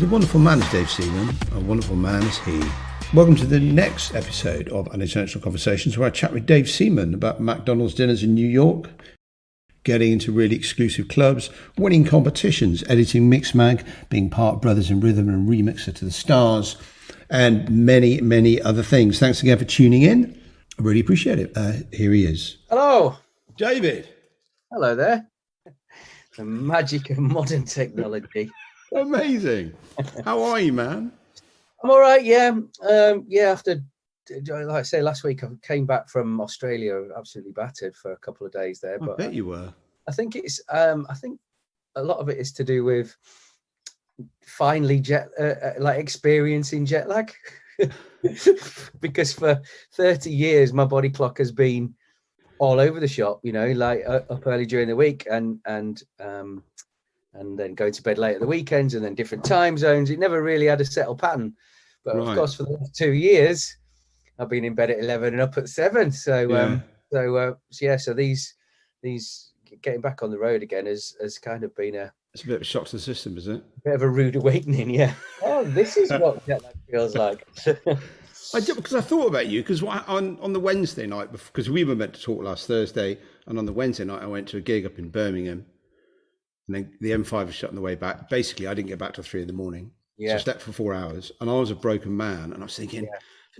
He's a wonderful man, is Dave Seaman. A wonderful man is he. Welcome to the next episode of Unintentional Conversations, where I chat with Dave Seaman about McDonald's dinners in New York, getting into really exclusive clubs, winning competitions, editing Mixmag, being part Brothers in Rhythm and remixer to the stars, and many, many other things. Thanks again for tuning in. I really appreciate it. Here he is. Hello. David. Hello there. The magic of modern technology. Amazing. How are you, man? I'm all right, yeah. After, like I say, last week I came back from Australia, absolutely battered for a couple of days there. I bet you were. I think it's, I think a lot of it is to do with finally experiencing jet lag. Because for 30 years, my body clock has been all over the shop, you know, like up early during the week and then going to bed late at the weekends and then different time zones. It never really had a settled pattern. But Of course, for the last 2 years, I've been in bed at 11 and up at 7. So these getting back on the road again has kind of been it's a bit of a shock to the system, is it? A bit of a rude awakening, yeah. Oh, this is what jet lag feels like. I did, because I thought about you, because on the Wednesday night, because we were meant to talk last Thursday, and on the Wednesday night I went to a gig up in Birmingham, and then the M5 was shut on the way back. Basically, I didn't get back till 3 a.m. Yeah. So I slept for 4 hours, and I was a broken man, and I was thinking,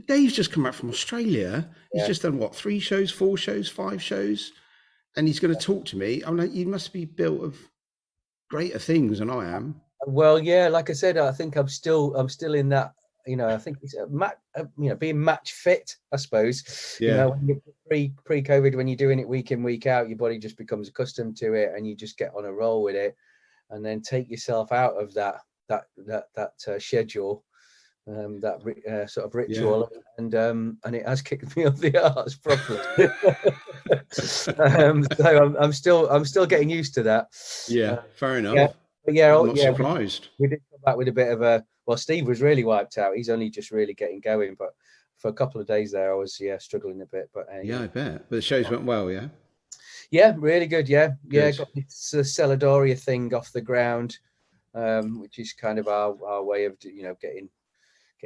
Dave's just come back from Australia. He's just done, 3 shows, 4 shows, 5 shows, and he's going to talk to me. I'm like, you must be built of greater things than I am. Well, yeah, like I said, I think I'm still in that. You know, I think it's being match fit, I suppose. Yeah. You know, when you're pre-COVID, when you're doing it week in, week out, your body just becomes accustomed to it, and you just get on a roll with it, and then take yourself out of that schedule, sort of ritual, and it has kicked me up the arse properly. So I'm still getting used to that. Yeah, fair enough. Yeah, but I'm not surprised. We did come back with a bit of a. Well, Steve was really wiped out. He's only just really getting going, but for a couple of days there, I was struggling a bit. But I bet. But the shows went well, yeah. Yeah, really good. Yeah, good. Got this Celadoria thing off the ground, which is kind of our way of getting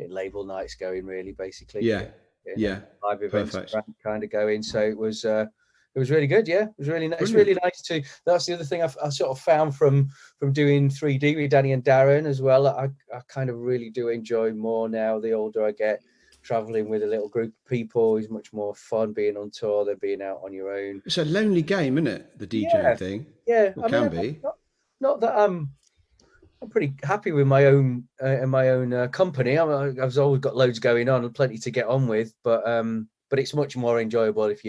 label nights going, really, basically. Yeah. Live events kind of going. So it was really good. Yeah, it was really nice. It's really nice to. That's the other thing I sort of found from doing 3D with Danny and Darren as well. I kind of really do enjoy more now. The older I get, traveling with a little group of people is much more fun. Being on tour than being out on your own. It's a lonely game, isn't it? The DJing thing. Yeah, it can be. Not that I'm pretty happy with my own company. I've always got loads going on and plenty to get on with, but it's much more enjoyable if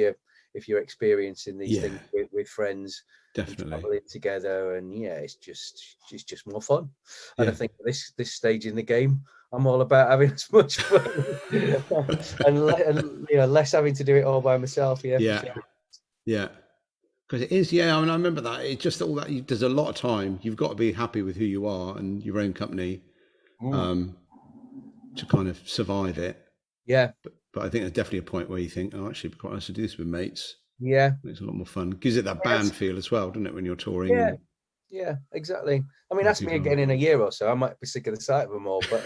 you're experiencing these things with friends, definitely traveling together, and it's just more fun. And I think at this stage in the game, I'm all about having as much fun and less having to do it all by myself. Yeah. Because it is, I mean, I remember that. It's just all that there's a lot of time. You've got to be happy with who you are and your own company to kind of survive it. Yeah. But I think there's definitely a point where you think, oh, actually, it'd be quite nice to do this with mates. Yeah. It's a lot more fun. Gives it that band feel as well, doesn't it, when you're touring? Yeah, exactly. I mean, ask me again in a year or so. I might be sick of the sight of them all. But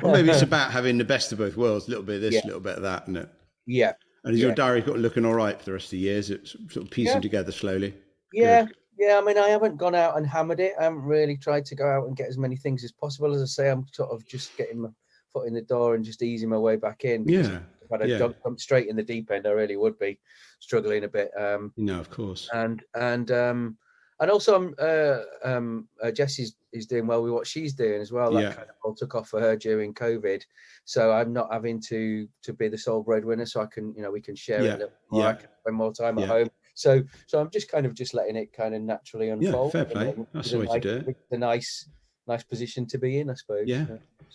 well, maybe it's about having the best of both worlds. A little bit of this, a little bit of that, isn't it? Yeah. And is your diary got looking all right for the rest of the years? It's sort of piecing together slowly. Yeah. Good. Yeah. I mean, I haven't gone out and hammered it. I haven't really tried to go out and get as many things as possible. As I say, I'm sort of just getting my foot in the door and just easing my way back in. Yeah. If I'd have jumped straight in the deep end, I really would be struggling a bit. No, of course. And also, Jess is doing well with what she's doing as well. That kind of all took off for her during COVID, so I'm not having to be the sole breadwinner. So I can, we can share it a little more. I can spend more time at home. So I'm just letting it kind of naturally unfold. Yeah, fair play. That's the way to do it. It's a nice position to be in, I suppose. Yeah.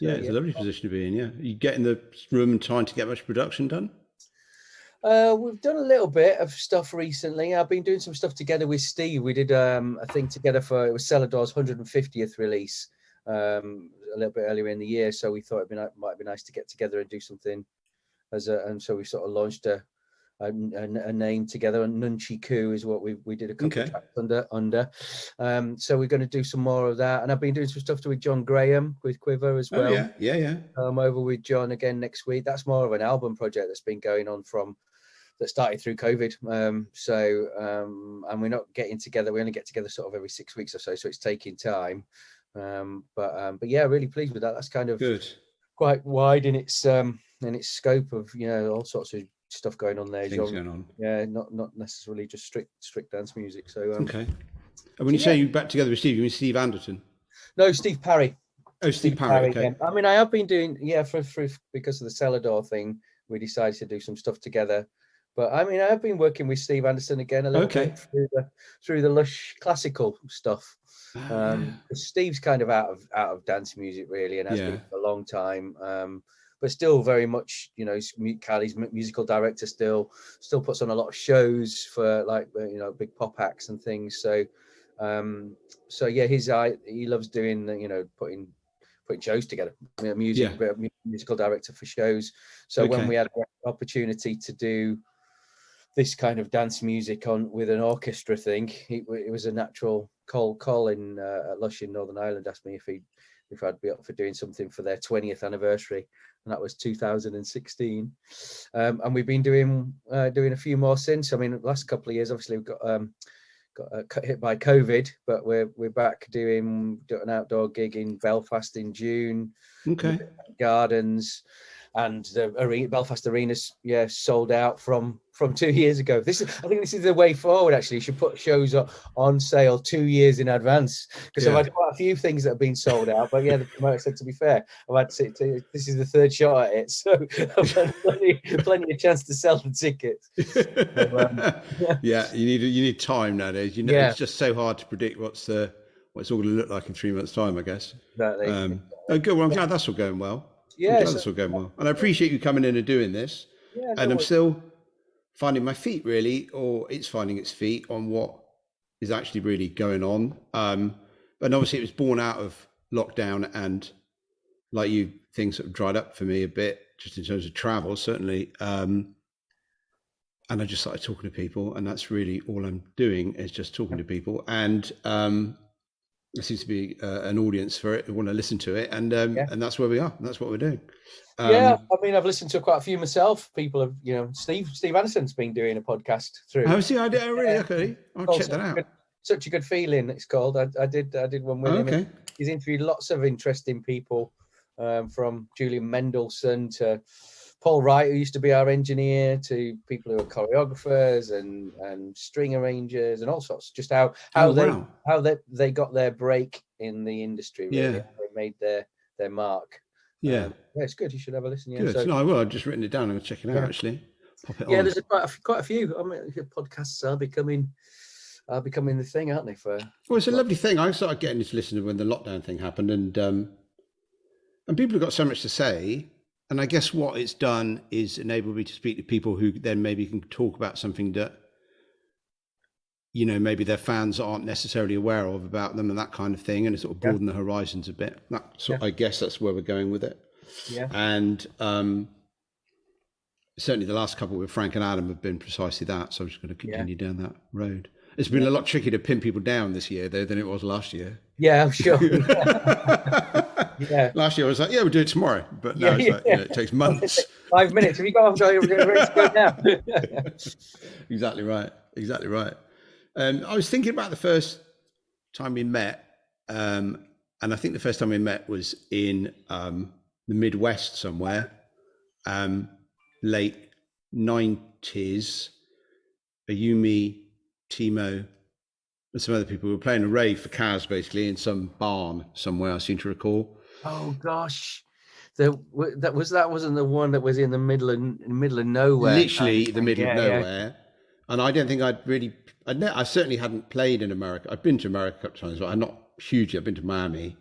It's a lovely position to be in. Yeah. You get in the room and trying to get much production done? We've done a little bit of stuff recently. I've been doing some stuff together with Steve. We did a thing together it was Celador's 150th release a little bit earlier in the year. So we thought it might be nice to get together and do something and so we sort of launched a a name together, and Nunchi Ku is what we did a couple of tracks under. So we're going to do some more of that, and I've been doing some stuff with John Graham with Quiver as well. Yeah. I'm over with John again next week. That's more of an album project that's been going on that started through COVID. And we're not getting together. We only get together sort of every 6 weeks or so it's taking time. But yeah, really pleased with that. That's kind of good, quite wide in its scope of, all sorts of stuff going on there. Things going on. Yeah, not necessarily just strict dance music. So okay. And when you say you're back together with Steve, you mean Steve Anderton? No, Steve Parry. Oh, Steve Parry. Okay. Yeah. I mean, I have been doing for because of the Cellar Door thing, we decided to do some stuff together. But I mean, I have been working with Steve Anderson again a little bit through the lush classical stuff. Steve's kind of out of dance music really, and has been for a long time. But still very much, Callie's musical director, still puts on a lot of shows for like big pop acts and things. So yeah, he loves doing putting shows together. Musical director for shows. So when we had the opportunity to do this kind of dance music with an orchestra thing, it was a natural. Colin at Lush in Northern Ireland asked me if I'd be up for doing something for their 20th anniversary, and that was 2016. And we've been doing a few more since. I mean, the last couple of years, obviously, we've got hit by COVID, but we're back doing an outdoor gig in Belfast in June. Okay. Gardens. And the Belfast Arena's sold out from 2 years ago. I think this is the way forward. Actually, you should put shows on sale 2 years in advance, because I've had quite a few things that have been sold out. But the promoter said, to be fair, this is the third shot at it, so I've had plenty of chance to sell the tickets. You need time nowadays. It's just so hard to predict what it's all going to look like in 3 months' time, I guess. Exactly. Good. Well, I'm glad that's all going well. That's all going well, and I appreciate you coming in and doing this. And I'm still finding my feet, really, or it's finding its feet on what is actually really going on. But obviously, it was born out of lockdown, and like you, things sort of dried up for me a bit, just in terms of travel, certainly. And I just started talking to people, and that's really all I'm doing is just talking to people. And there seems to be an audience for it who want to listen to it, and that's where we are. That's what we're doing. I mean, I've listened to quite a few myself. People have, Steve Anderson's been doing a podcast through. Oh, see, I did. Really? Okay, I'll check that out. Such a Good Feeling, it's called. I did one with him. Okay. He's interviewed lots of interesting people, from Julian Mendelssohn to Paul Wright, who used to be our engineer, to people who are choreographers and string arrangers and all sorts. Just how they got their break in the industry. Really. They made their mark. It's good. You should have a listen. Good. So, no, I will. I've just written it down. I'm checking it out actually. Pop it on. There's quite a few. I mean, podcasts are becoming the thing, aren't they? Well, it's a lovely thing. I started getting into listening when the lockdown thing happened, and people have got so much to say. And I guess what it's done is enabled me to speak to people who then maybe can talk about something that, maybe their fans aren't necessarily aware of about them and that kind of thing. And it sort of broaden the horizons a bit. I guess that's where we're going with it. Yeah. And certainly the last couple with Frank and Adam have been precisely that. So I'm just going to continue down that road. It's been a lot trickier to pin people down this year, though, than it was last year. Yeah, I'm sure. Last year I was like, we'll do it tomorrow. But now it's like, it takes months. 5 minutes. Have you got ready to go now? Exactly right. I was thinking about the first time we met. And I think the first time we met was in the Midwest somewhere, late 90s. Ayumi, Timo, and some other people were playing a rave for Kaz, basically in some barn somewhere. I seem to recall. Oh gosh, that wasn't the one that was in the middle of nowhere. Literally the middle of nowhere. And I don't think I certainly hadn't played in America. I've been to America a couple of times, but I'm not hugely. I've been to Miami.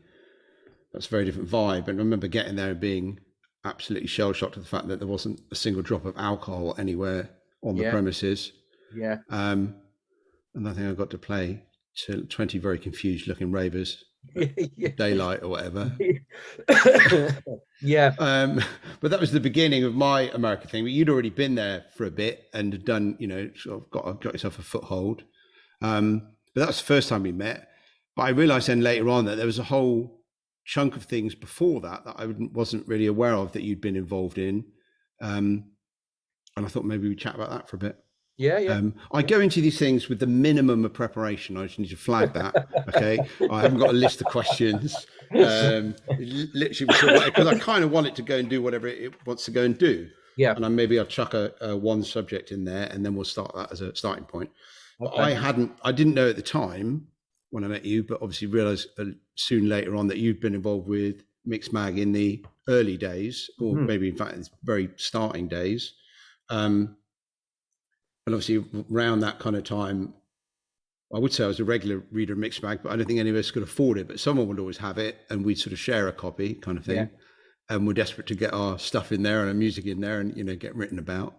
That's a very different vibe. And I remember getting there and being absolutely shell shocked at the fact that there wasn't a single drop of alcohol anywhere on the premises. Yeah. And I think I got to play to 20 very confused looking ravers daylight or whatever. Yeah. But that was the beginning of my American thing. But you'd already been there for a bit and had done, sort of got yourself a foothold. But that was the first time we met. But I realised then later on that there was a whole chunk of things before that I wasn't really aware of that you'd been involved in. And I thought maybe we'd chat about that for a bit. Yeah. I go into these things with the minimum of preparation. I just need to flag that. Okay. I haven't got a list of questions. Literally, because I kind of want it to go and do whatever it wants to go and do. Yeah. And maybe I'll chuck a one subject in there, and then we'll start that as a starting point. But Okay. I didn't know at the time when I met you, but obviously realised soon later on that you'd been involved with Mixed Mag in the early days, or maybe in fact its very starting days. And obviously around that kind of time, I would say I was a regular reader of Mixed Mag, but I don't think any of us could afford it. But someone would always have it, and we'd sort of share a copy, kind of thing. Yeah. And we're desperate to get our stuff in there and our music in there, and get written about.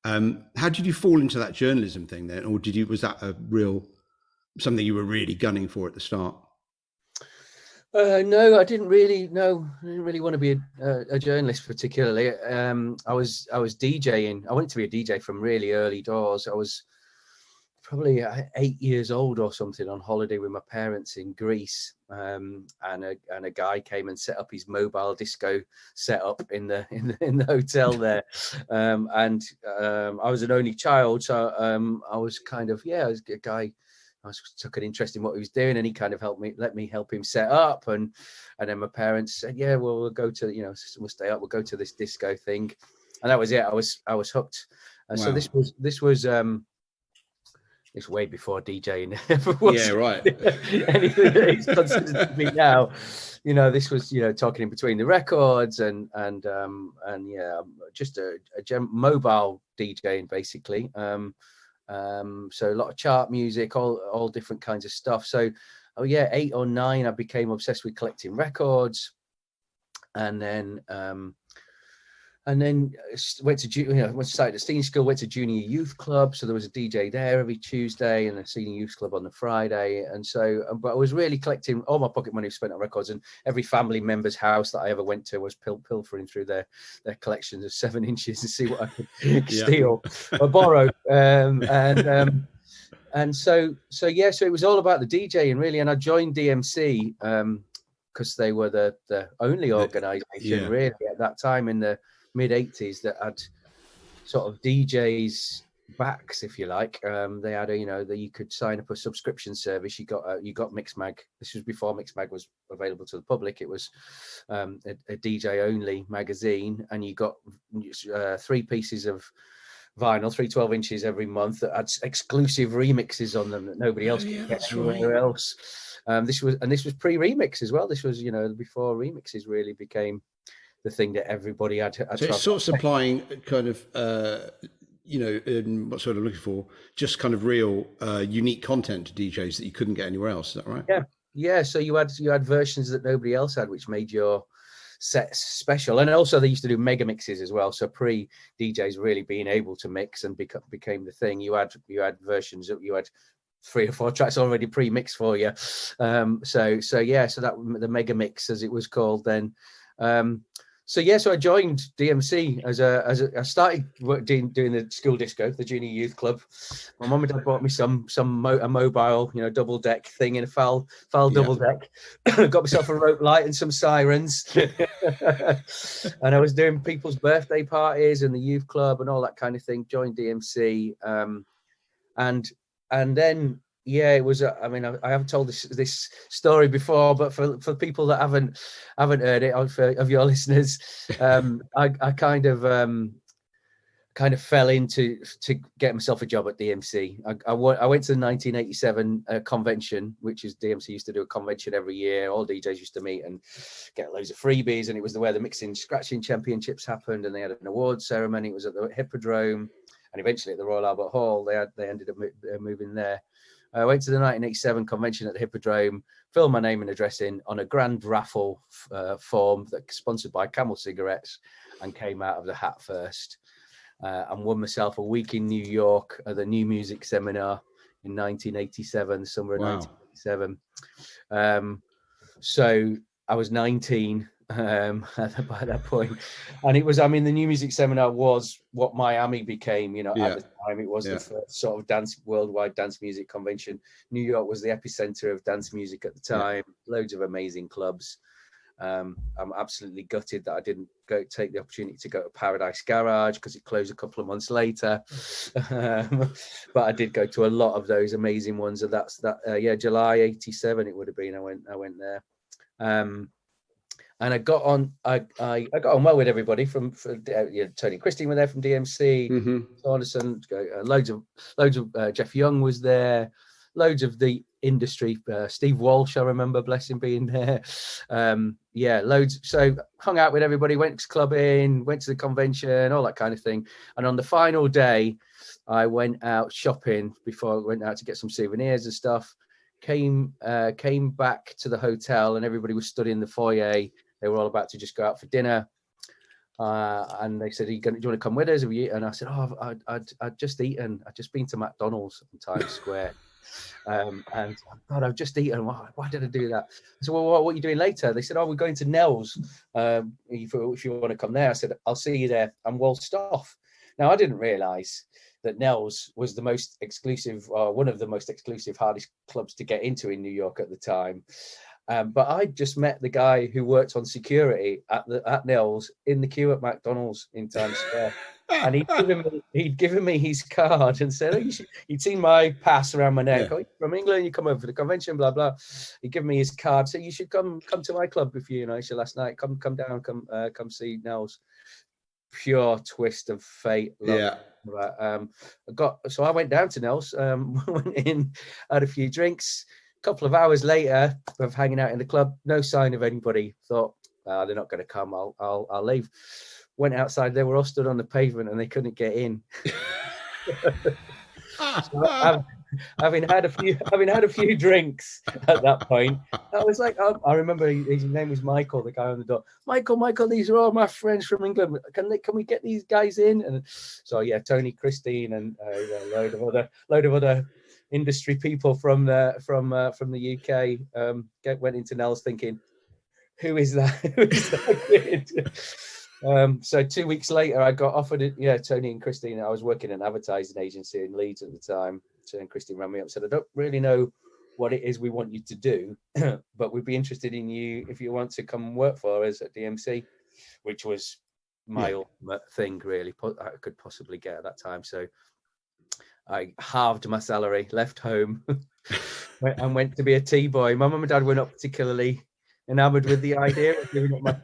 How did you fall into that journalism thing then, or was that something you were really gunning for at the start? No, I didn't really. No, I didn't really want to be a journalist particularly. I was DJing. I wanted to be a DJ from really early doors. I was probably 8 years old or something on holiday with my parents in Greece, and a guy came and set up his mobile disco setup in the hotel there, and I was an only child, so I was kind of I was a guy. I took an interest in what he was doing, and he kind of let me help him set up. And then my parents said, "Yeah, well, we'll go to we'll stay up. We'll go to this disco thing," and that was it. I was hooked. And Wow. so this was it's way before DJing ever was anything that it's considered to be now. This was talking in between the records and just a mobile DJing basically. So a lot of chart music, all different kinds of stuff. So 8 or 9 I became obsessed with collecting records, and then went to started at senior school, went to junior youth club. So there was a DJ there every Tuesday, and a senior youth club on the Friday. And so, but I was really collecting all my pocket money spent on records, and every family member's house that I ever went to was pilfering through their collections of 7 inches to see what I could steal or borrow. And so it was all about the DJing really. And I joined DMC because they were the only organisation really at that time in the mid-80s that had sort of DJs backs, if you like. They had that you could sign up a subscription service. You got Mixed Mag. This was before Mixed Mag was available to the public. It was a DJ only magazine, and you got 3 pieces of vinyl, 3 12 inches every month that had exclusive remixes on them that nobody else could get anywhere else. This was pre-remix as well. This was before remixes really became the thing that everybody had. So it's sort of supplying kind of what sort of looking for, just kind of real unique content to DJs that you couldn't get anywhere else. Is that right? Yeah. So you had versions that nobody else had, which made your sets special. And also they used to do mega mixes as well. So pre DJs really being able to mix and became the thing. You had versions that you had 3 or 4 tracks already pre-mixed for you. So that the mega mix as it was called then. So I joined DMC I started doing the school disco, the junior youth club. My mum and dad bought me a mobile, double deck thing in a foul double deck. Got myself a rope light and some sirens, and I was doing people's birthday parties and the youth club and all that kind of thing. Joined DMC, and then. Yeah, it was. I haven't told this story before, but for people that haven't heard it, of your listeners, I kind of fell into to get myself a job at DMC. I went to the 1987 convention, which is DMC used to do a convention every year. All DJs used to meet and get loads of freebies, and it was where the mixing scratching championships happened, and they had an awards ceremony. It was at the Hippodrome, and eventually at the Royal Albert Hall. They ended up moving there. I went to the 1987 convention at the Hippodrome, filled my name and address in on a grand raffle form that sponsored by Camel Cigarettes, and came out of the hat first, and won myself a week in New York at the New Music Seminar in 1987, summer of 1987. So I was 19 by that point, and it was, I mean, the New Music Seminar was what Miami became, you know, at the time. It was the first sort of worldwide dance music convention. New York was the epicenter of dance music at the time. Loads of amazing clubs. I'm absolutely gutted that I didn't take the opportunity to go to Paradise Garage because it closed a couple of months later. But I did go to a lot of those amazing ones, and that's July '87 it would have been. I went there. And I got on. I got on well with everybody from Tony and Christine were there from DMC. Anderson, loads of Jeff Young was there. Loads of the industry. Steve Walsh, I remember, bless him, being there. Loads. So hung out with everybody. Went clubbing. Went to the convention. All that kind of thing. And on the final day, I went out shopping before I went out to get some souvenirs and stuff. Came back to the hotel, and everybody was stood in the foyer. They were all about to just go out for dinner, and they said, do you want to come with us? And I said, I'd just eaten. I'd just been to McDonald's in Times Square, and God, I've just eaten. Why did I do that? I said, well, what are you doing later? They said, we're going to Nell's. If you want to come there. I said, I'll see you there. And waltzed off. Now, I didn't realise that Nell's was the most exclusive, one of the most exclusive, hardest clubs to get into in New York at the time. But I just met the guy who worked on security at Nell's in the queue at McDonald's in Times Square, and he'd given me his card and said, he'd seen my pass around my neck. Yeah. Oh, you're from England, you come over for the convention, blah blah. He'd given me his card, so you should come to my club if you so last night. Come down, come see Nell's. Pure twist of fate. Yeah. So I went down to Nell's, went in, had a few drinks. A couple of hours later of hanging out in the club, no sign of anybody. Thought, they're not going to come. I'll leave. Went outside. They were all stood on the pavement and they couldn't get in. So having had a few drinks at that point, I was like, I remember his name was Michael, the guy on the door. Michael, these are all my friends from England. Can we get these guys in? And so Tony, Christine, and load of other industry people from the UK went into Nell's thinking, who is that? Who is that kid? So 2 weeks later, I got offered it. Tony and Christine. I was working in an advertising agency in Leeds at the time. So and Christine rang me up and said, I don't really know what it is we want you to do, but we'd be interested in you if you want to come work for us at DMC, which was my ultimate thing, really, I could possibly get at that time. So I halved my salary, left home, and went to be a T-boy. My mum and dad were not particularly enamored with the idea of giving up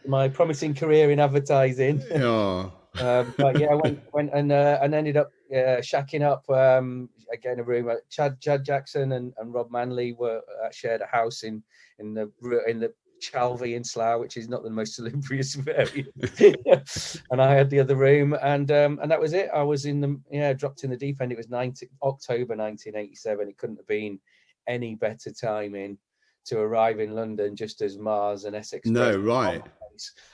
my promising career in advertising. Oh. But I went and ended up shacking up again a room. Chad Jackson and Rob Manley shared a house in the Chalvey in Slough, which is not the most salubrious of areas. And I had the other room, and that was it. I was dropped in the deep end. It was October 1987. It couldn't have been any better timing to arrive in London just as Mars and Essex. No, right.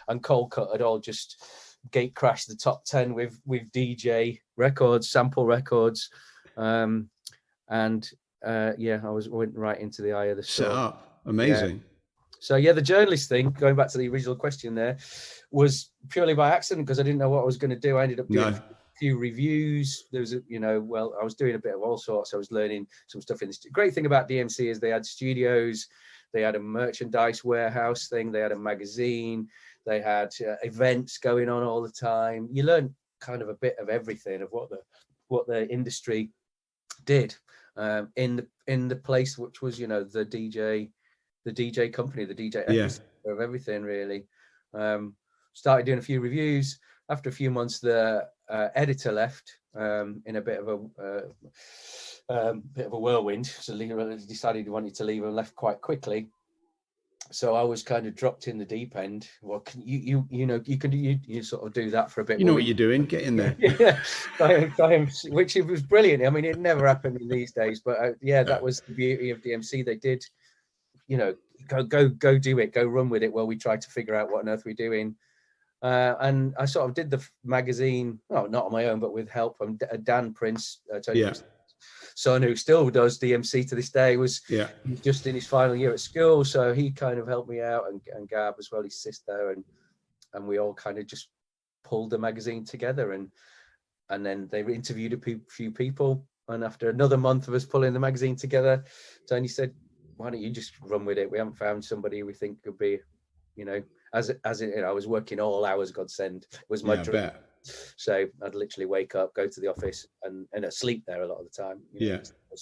And Coldcut had all just gate crashed the top 10 with DJ records, sample records. I went right into the eye of the storm. Set up. Amazing. Yeah. So the journalist thing, going back to the original question there, was purely by accident because I didn't know what I was going to do. I ended up doing a few reviews. There was I was doing a bit of all sorts. I was learning some stuff in the great thing about DMC is they had studios, they had a merchandise warehouse thing, they had a magazine, they had events going on all the time. You learn kind of a bit of everything of what the industry did in the place, which was the DJ company, the DJ epicenter of everything, really. Started doing a few reviews. After a few months, the editor left in a bit of a whirlwind. So decided he wanted to leave and left quite quickly. So I was kind of dropped in the deep end. Well, you sort of do that for a bit. You know what you're doing. Get in there. Which it was brilliant. I mean, it never happened in these days, but that was the beauty of DMC. They did. Go do it, go run with it while we tried to figure out what on earth we're doing. And I sort of did the magazine, not on my own, but with help from Dan Prince, Tony son, who still does DMC to this day, was just in his final year at school, so he kind of helped me out, and Gab as well, his sister, and we all kind of just pulled the magazine together, and then they interviewed a few people, and after another month of us pulling the magazine together, Tony said, why don't you just run with it? We haven't found somebody we think could be, you know, as you know, I was working all hours, God send, was my dream. So I'd literally wake up, go to the office, and sleep there a lot of the time. You know, I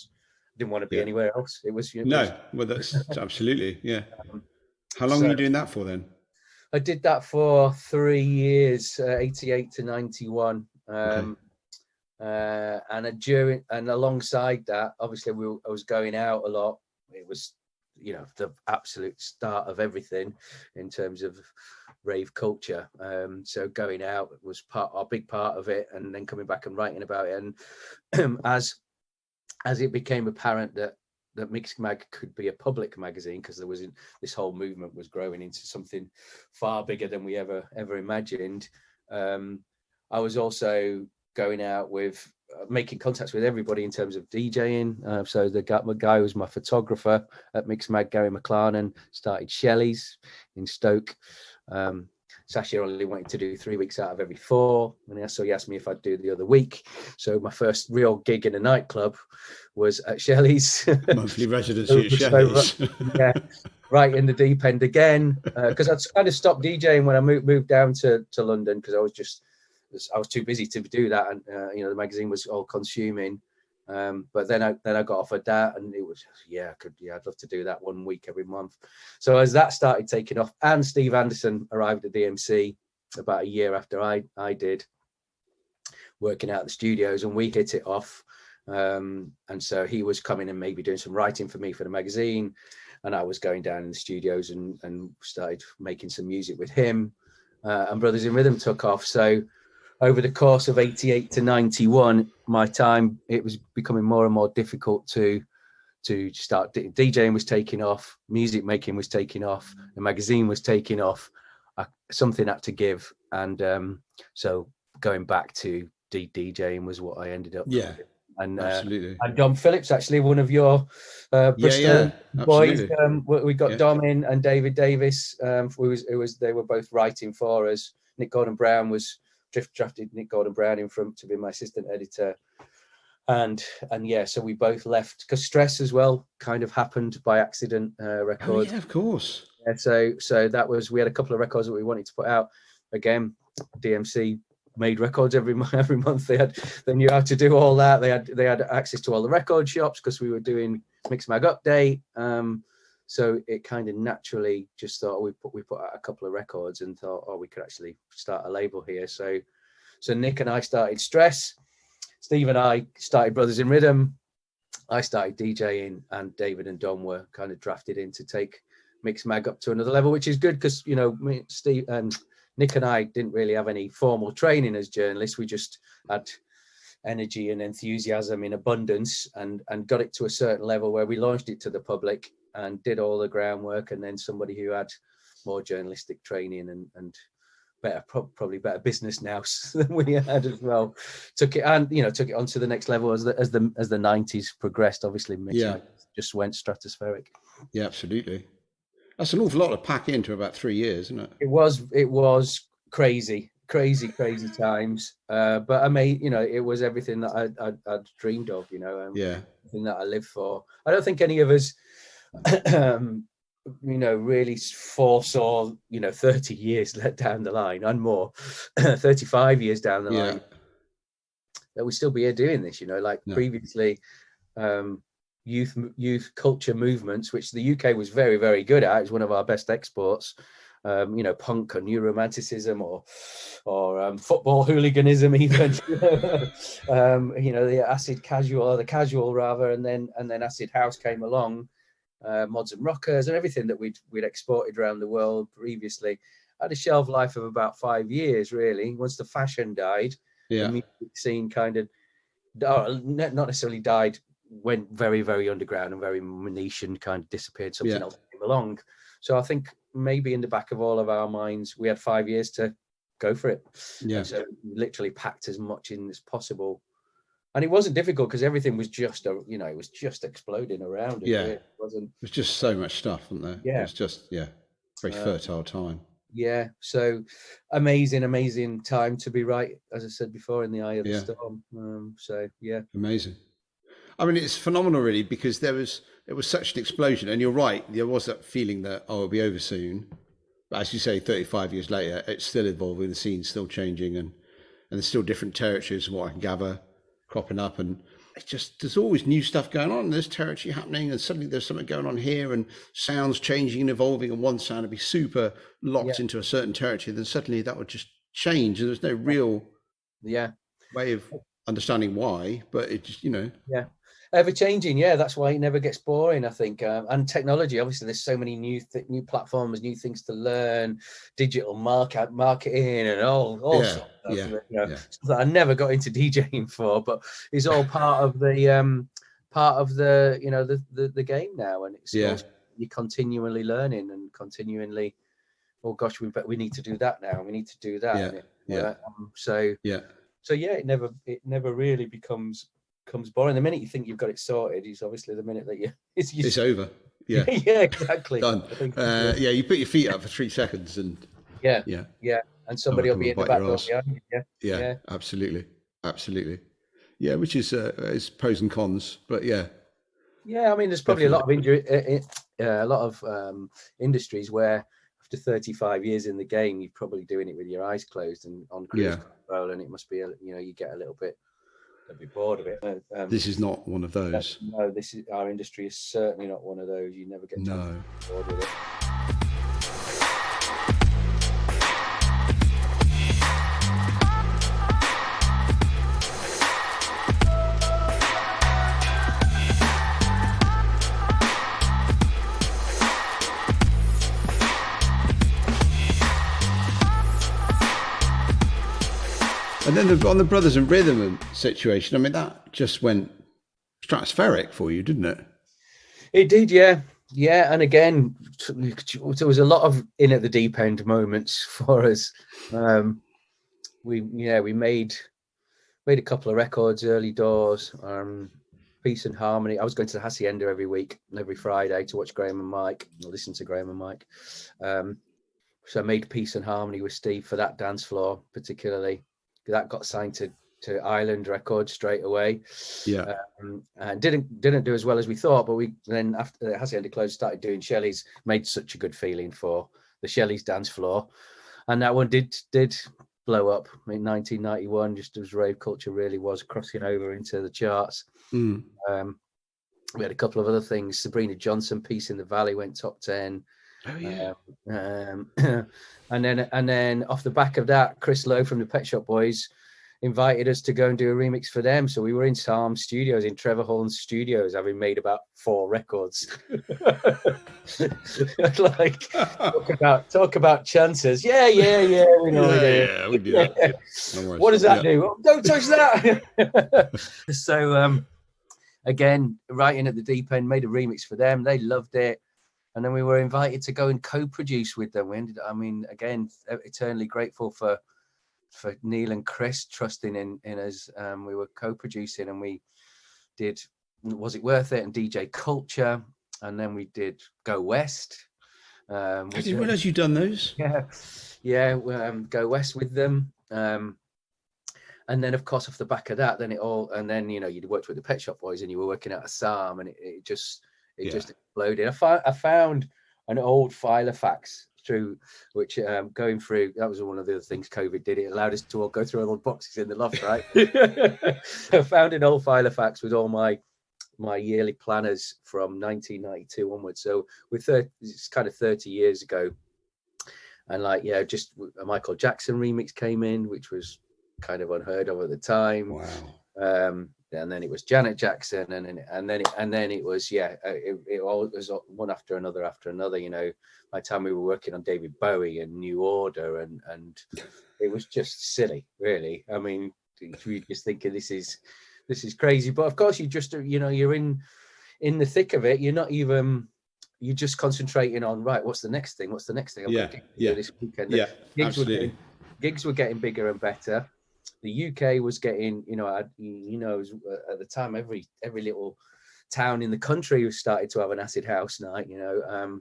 didn't want to be anywhere else. It was well, that's absolutely How long were you doing that for then? I did that for 3 years, 88 to 91. And alongside that, obviously I was going out a lot. It was, you know, the absolute start of everything in terms of rave culture. So going out was a big part of it, and then coming back and writing about it. And as it became apparent that Mixed Mag could be a public magazine, because this whole movement was growing into something far bigger than we ever imagined. I was also going out with making contacts with everybody in terms of DJing. So the guy who was my photographer at Mixed Mag, Gary McLarnon, started Shelley's in Stoke. Sasha only wanted to do 3 weeks out of every 4, and so he asked me if I'd do the other week. So my first real gig in a nightclub was at Shelley's. Monthly residency at Shelley's. Right in the deep end again, because I'd kind of stopped DJing when I moved down to London, because I was too busy to do that, and you know, the magazine was all consuming. But then I got offered that, and it was I'd love to do that 1 week every month. So as that started taking off, and Steve Anderson arrived at DMC about a year after I did, working out the studios, and we hit it off. And so he was coming and maybe doing some writing for me for the magazine, and I was going down in the studios and started making some music with him. And Brothers in Rhythm took off. So over the course of 88 to 91, my time, it was becoming more and more difficult to start. DJing was taking off, music making was taking off, the magazine was taking off. Something had to give, and so going back to DJing was what I ended up doing. And absolutely. And Dom Phillips, actually one of your Bristol boys. We got Dom in, and David Davis. They were both writing for us. Nick Gordon Brown was drafted Nick Gordon Brown in to be my assistant editor, and so we both left, because Stress as well kind of happened by accident. Records, of course. So that was, we had a couple of records that we wanted to put out. Again, DMC made records every month. They knew how to do all that. They had access to all the record shops, because we were doing Mix Mag Update. So it kind of naturally just thought, we put out a couple of records, and thought, we could actually start a label here. So Nick and I started Stress. Steve and I started Brothers in Rhythm. I started DJing, and David and Dom were kind of drafted in to take Mix Mag up to another level, which is good, because, you know, Steve and Nick and I didn't really have any formal training as journalists. We just had energy and enthusiasm in abundance, and got it to a certain level where we launched it to the public and did all the groundwork. And then somebody who had more journalistic training and probably better business nous than we had as well, took it on to the next level as the 90s progressed. Obviously, just went stratospheric. Yeah, absolutely. That's an awful lot to pack into about 3 years, isn't it? It was crazy times. But I mean, you know, it was everything that I'd dreamed of, you know, everything that I lived for. I don't think any of us, you know, really foresaw, you know, 30 years down the line and more, 35 years down the line, that we'd still be here doing this, you know, like previously, youth culture movements, which the UK was very, very good at. It was one of our best exports. You know, punk or new romanticism or football hooliganism, even. You know, the acid casual, or the casual rather, and then acid house came along. Mods and rockers and everything that we'd exported around the world previously had a shelf life of about 5 years, really. Once the fashion died, the music scene kind of not necessarily died, went very, very underground and very niche, and kind of disappeared. Something else came along. So I think maybe in the back of all of our minds, we had 5 years to go for it. And so we literally packed as much in as possible And it wasn't difficult because everything was just, it was just exploding around us. Yeah. It wasn't. There's just so much stuff, wasn't there? Yeah. It was just, very fertile time. Yeah. So amazing time to be right, as I said before, in the eye of the storm. So yeah. Amazing. I mean, it's phenomenal, really, because it was such an explosion. And you're right, there was that feeling that, it'll be over soon. But as you say, 35 years later, it's still evolving, the scene's still changing, and there's still different territories, from what I can gather, cropping up. And it's just, there's always new stuff going on. There's territory happening, and suddenly there's something going on here, and sounds changing and evolving. And one sound would be super locked into a certain territory, then suddenly that would just change. And there's no real way of understanding why, but it just, Yeah. Ever changing, that's why it never gets boring, I think. And technology, obviously, there's so many new platforms, new things to learn, digital marketing, and all sorts of stuff. Stuff that I never got into DJing for, but it's all part of the the game now, and it's you're continually learning and continually. Oh gosh, we need to do that now. We need to do that. So it never really becomes boring. The minute you think you've got it sorted is obviously the minute that it's over. Yeah. Yeah, exactly. Done. You put your feet up for 3 seconds and and somebody will be in the back door behind you. Yeah, absolutely. Yeah, which is pros and cons, but yeah. I mean, there's probably a lot of industries where after 35 years in the game, you're probably doing it with your eyes closed and on cruise control, and it must be you get a little bit bored of it. This is not one of those. No, our industry is certainly not one of those. You never get bored with it. And then on the Brothers in Rhythm situation, I mean, that just went stratospheric for you, didn't it? It did, yeah. And again, there was a lot of in at the deep end moments for us. We made a couple of records early doors. Peace and Harmony. I was going to the Hacienda every Friday to watch Graham and Mike, or listen to Graham and Mike. So I made Peace and Harmony with Steve for that dance floor, particularly. That got signed to Island Records straight away. And didn't do as well as we thought, but we then, after the Hacienda closed, started doing Shelley's. Made such a good feeling for the Shelley's dance floor, and that one did blow up in 1991, just as rave culture really was crossing over into the charts. We had a couple of other things. Sabrina Johnson, Peace in the Valley, went top 10. Oh yeah. And then off the back of that, Chris Lowe from the Pet Shop Boys invited us to go and do a remix for them. So we were in Psalm Studios, in Trevor Horn's studios, having made about 4 records. Like talk about chances. Yeah. We know we do that. What does that do? Oh, don't touch that. So again, right in at the deep end, made a remix for them. They loved it. And then we were invited to go and co-produce with them. Again, eternally grateful for Neil and Chris trusting in us. We were co-producing, and we did Was It Worth It and DJ Culture, and then we did Go West. I didn't realize you'd done those. Go West with them. And then, of course, off the back of that, you'd worked with the Pet Shop Boys, and you were working at Assam, and it just exploded. I found an old file of fax through which going through, that was one of the things COVID did. It allowed us to all go through all the boxes in the loft, right? I found an old file of fax with all my yearly planners from 1992 onwards. So it's kind of 30 years ago. And just a Michael Jackson remix came in, which was kind of unheard of at the time. Wow. And then it was Janet Jackson, and then it was it all was one after another. By the time we were working on David Bowie and New Order, and it was just silly, really. I mean, you're just thinking this is crazy, but of course you just you're in the thick of it. You're not even. You're just concentrating on what's the next thing? This weekend. Absolutely. Gigs were getting bigger and better. the UK was getting, you know, at the time, every little town in the country was started to have an acid house night, you know.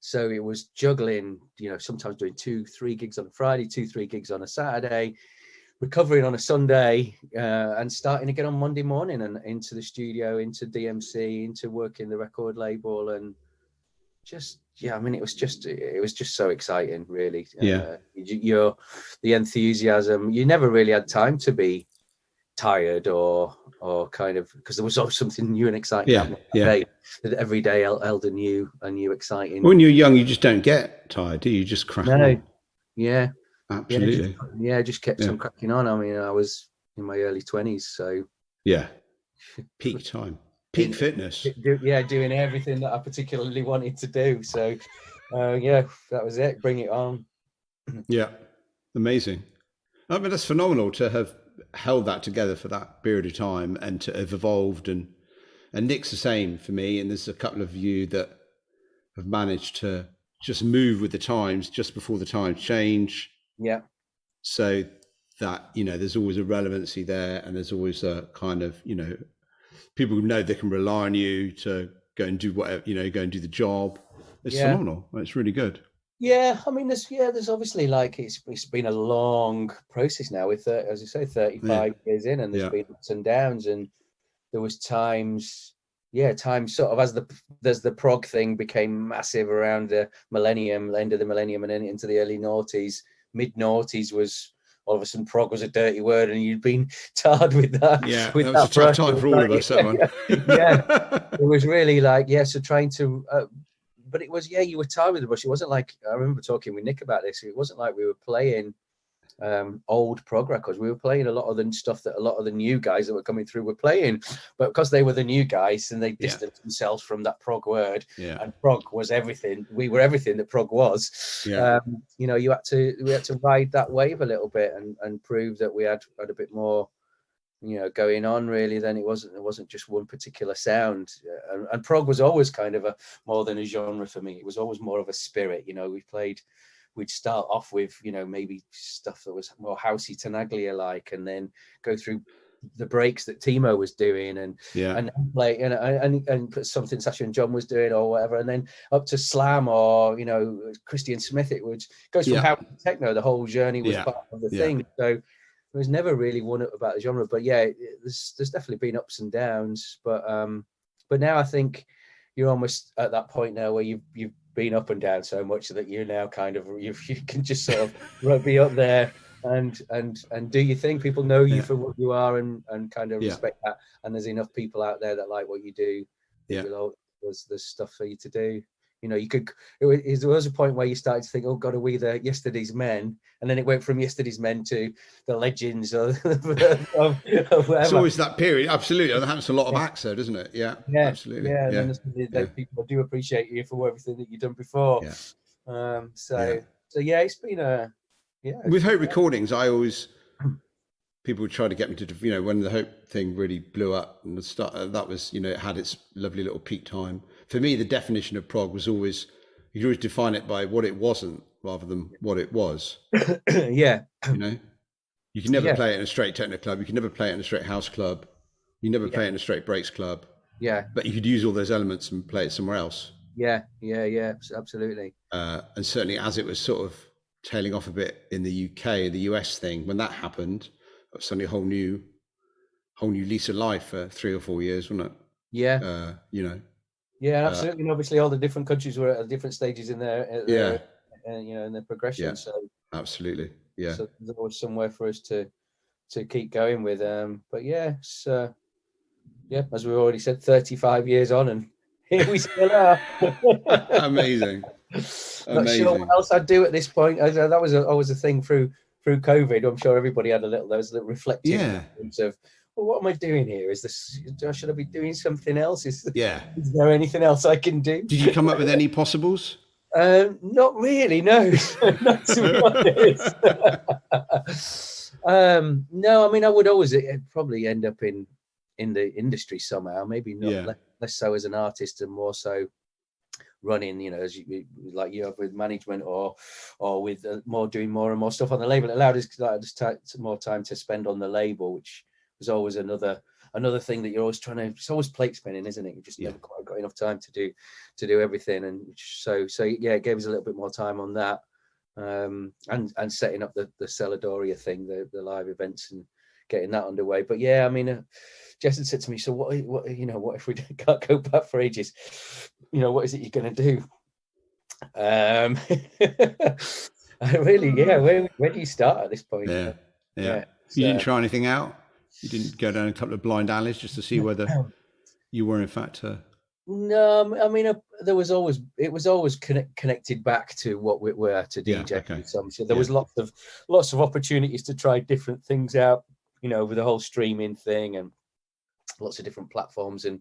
So it was juggling, you know, sometimes doing 2-3 gigs on a Friday, 2-3 gigs on a Saturday, recovering on a Sunday, and starting again on Monday morning and into the studio, into DMC, into working the record label, and just, yeah, I mean, it was just so exciting, really. The enthusiasm, you never really had time to be tired or kind of, because there was always something new and exciting happening every day held a new exciting. When you're young, you just don't get tired, do you? You just crack on. Yeah, absolutely. Just kept on cracking on. I mean, I was in my early 20s, so peak time, peak fitness. Doing everything that I particularly wanted to do. So that was it. Bring it on. Yeah, amazing. I mean, that's phenomenal to have held that together for that period of time and to have evolved. And Nick's the same for me. And there's a couple of you that have managed to just move with the times just before the times change. Yeah. So that, you know, there's always a relevancy there, and there's always a kind of, you know, people know they can rely on you to go and do whatever, you know, go and do the job. It's phenomenal. It's really good. Yeah, I mean, there's obviously, like, it's been a long process now with, as you say, 35 years in, and there's been ups and downs, and there was times sort of as the prog thing became massive around the millennium, end of the millennium, and then into the early noughties, mid noughties was all of a sudden prog was a dirty word, and you'd been tarred with that. Yeah, with that was a tough time for all of us. It was really like, so trying to. But it was, you were tired with the brush. It wasn't like, I remember talking with Nick about this. It wasn't like we were playing old prog records. We were playing a lot of the stuff that a lot of the new guys that were coming through were playing. But because they were the new guys and they distanced themselves from that prog word, and prog was everything. We were everything that prog was. You know, we had to ride that wave a little bit and prove that we had a bit more, you know, going on, really. Then it wasn't just one particular sound, and prog was always kind of more than a genre for me. It was always more of a spirit. You know, we'd start off with, you know, maybe stuff that was more housey Tenaglia like, and then go through the breaks that Timo was doing, and play and put something Sasha and John was doing or whatever, and then up to slam or, you know, Christian Smith. It would goes from house to techno. The whole journey was part of the thing. So there was never really one about the genre, but there's definitely been ups and downs. But now I think you're almost at that point now where you've been up and down so much that you're now kind of you can just sort of be up there and do your thing. People know you for what you are and kind of respect that. And there's enough people out there that like what you do. There's stuff for you to do. You know, there was a point where you started to think, oh God, are we the yesterday's men? And then it went from yesterday's men to the legends of whatever. It's always that period. Absolutely. That happens to a lot of acts, though, doesn't it? Yeah, absolutely. Yeah. And then people do appreciate you for everything that you've done before. It's been with Hope Recordings, people would try to get me to, you know, when the Hope thing really blew up and that was, you know, it had its lovely little peak time. For me, the definition of prog was always, you could always define it by what it wasn't rather than what it was. You know, you can never play it in a straight techno club. You can never play it in a straight house club. You never play it in a straight breaks club. But you could use all those elements and play it somewhere else. Absolutely. And certainly as it was sort of tailing off a bit in the UK, the US thing, when that happened, it was suddenly a whole new lease of life for 3 or 4 years, wasn't it? You know. Yeah, absolutely. And obviously all the different countries were at different stages in their you know, in their progression. Yeah, so absolutely. Yeah. So there's always somewhere for us to keep going with. But as we already said, 35 years on, and here we still are. Amazing. Not sure what else I'd do at this point. That was always a thing through COVID. I'm sure everybody had those little reflective moments of, well, what am I doing here? Should I be doing something else? Is there anything else I can do? Did you come up with any possibles? Not really, no. Not to be honest. No, I mean, I would always probably end up in the industry somehow. Maybe not less so as an artist and more so running, you know, as you like you have with management or with doing more and more stuff on the label. It allowed us more time to spend on the label, which was always another thing that you're always trying to. It's always plate spinning, isn't it? You just never quite got enough time to do everything, and so yeah, it gave us a little bit more time on that, and setting up the Celadoria thing, the live events, and getting that underway. But yeah, I mean, Jess said to me, so what you know, what if we can't go back for ages? You know, what is it you're going to do? I really, yeah. Where do you start at this point? Yeah. So, you didn't try anything out? You didn't go down a couple of blind alleys just to see whether you were in fact No, I mean, it was always connected back to what we were to DJ. Okay. So there was lots of opportunities to try different things out, you know, with the whole streaming thing and lots of different platforms and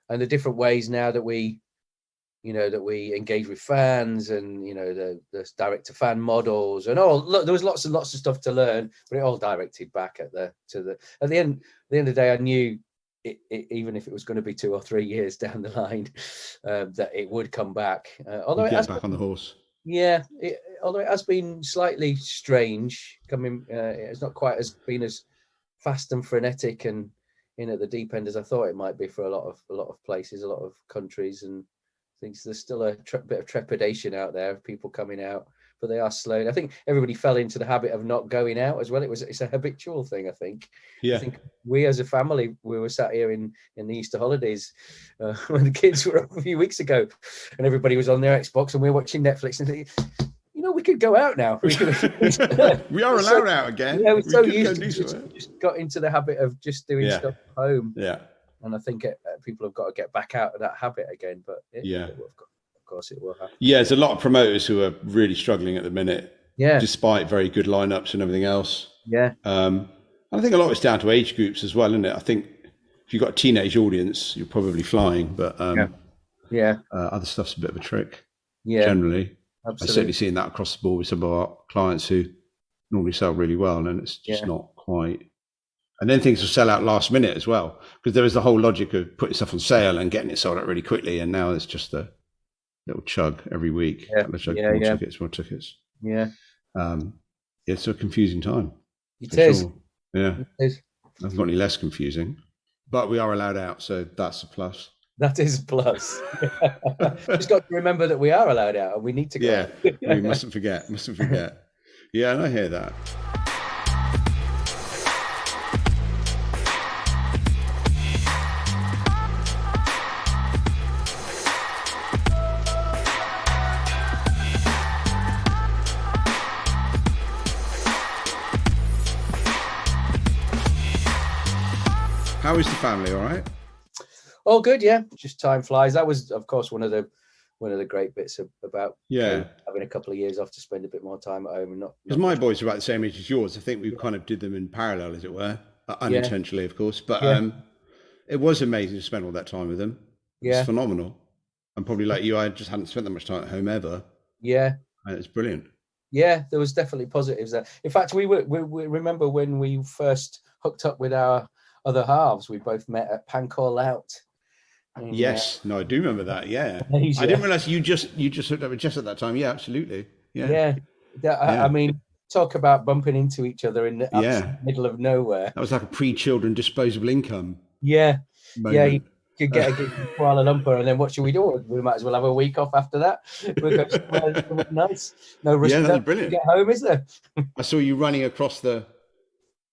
the different ways now that we engage with fans, and you know, the direct to fan models and all. Look, there was lots and lots of stuff to learn, but it all directed back at the end of the day. I knew it, even if it was going to be 2 or 3 years down the line, that it would come back. Although it has back on the horse. Yeah, although it has been slightly strange coming. It's not quite been as fast and frenetic and in at the deep end as I thought it might be for a lot of places, a lot of countries and things. There's still a bit of trepidation out there of people coming out, but they are slow. I think everybody fell into the habit of not going out as well. It's a habitual thing, I think. Yeah. I think we as a family, we were sat here in the Easter holidays when the kids were up a few weeks ago, and everybody was on their Xbox and we were watching Netflix and thinking, you know, we could go out now. We are allowed out again. Yeah, we're so used to just got into the habit of just doing stuff at home. Yeah. And I think people have got to get back out of that habit again. But of course it will happen. Yeah, there's a lot of promoters who are really struggling at the minute. Yeah. Despite very good lineups and everything else. Yeah. I think a lot of it's down to age groups as well, isn't it? I think if you've got a teenage audience, you're probably flying. But other stuff's a bit of a trick. Yeah. Generally. Absolutely. I'm certainly seeing that across the board with some of our clients who normally sell really well, and it's just not quite. And then things will sell out last minute as well, because there is the whole logic of putting stuff on sale and getting it sold out really quickly. And now it's just a little chug every week. More tickets. Yeah. It's a confusing time. It is. Sure. Yeah. It is. I haven't got any less confusing, but we are allowed out, so that's a plus. That is a plus. Just got to remember that we are allowed out and we need to go. Yeah, we mustn't forget. Yeah, and I hear that. How is the family? All right? Oh, good. Yeah, just time flies. That was, of course, one of the great bits about having a couple of years off to spend a bit more time at home and not. Because my boys are about the same age as yours. I think we kind of did them in parallel, as it were, unintentionally, of course. But it was amazing to spend all that time with them. It's phenomenal. And probably like you, I just hadn't spent that much time at home ever. Yeah, and it's brilliant. Yeah, there was definitely positives there. In fact, we remember when we first hooked up with our other halves. We both met at Pancall Out. Yes, no, I do remember that. Yeah, I didn't realize you just hooked up with Jess at that time. Yeah, absolutely. Yeah. I mean, talk about bumping into each other in the middle of nowhere. That was like a pre-children disposable income. Yeah, moment. Yeah. You could get a gig in Kuala Lumpur, and then what should we do? We might as well have a week off after that. We'll go somewhere nice. No risk. Yeah, that's brilliant. To get home, is there? I saw you running across the.